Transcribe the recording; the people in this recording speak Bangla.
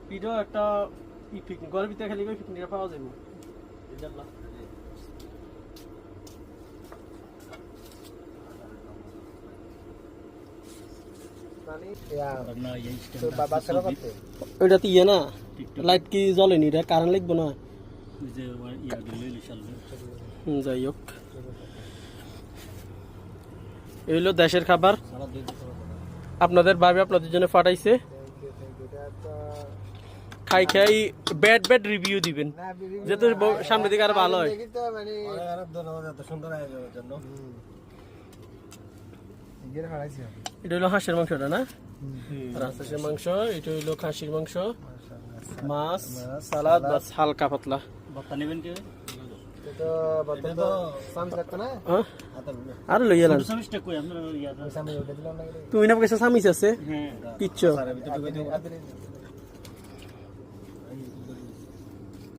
পিঠো একটা পিকনিক ঘরের ভিতরে খালি পিকনিকটা পাওয়া যাবে ওইটা তো ইয়ে না লাইট কি জ্বলেনি এটা কারেন্ট লাগবে না যাই হোক এই হলো দেশের খাবার আপনাদের ভাবে আপনাদের জন্য পাঠাইছে খাই খাই ব্যাড ব্যাড রিভিউ দিবেন যেহেতু সামনের দিকে আরো ভালো হয় এটা হলো হাঁসের মাংসটা না হাঁসের মাংস এটা হইলো খাসির মাংস মাছ সালাদ বাস হালকা পাতলা আর লইয়া না তুমি না কাছে সামিস আছে কিচ্ছু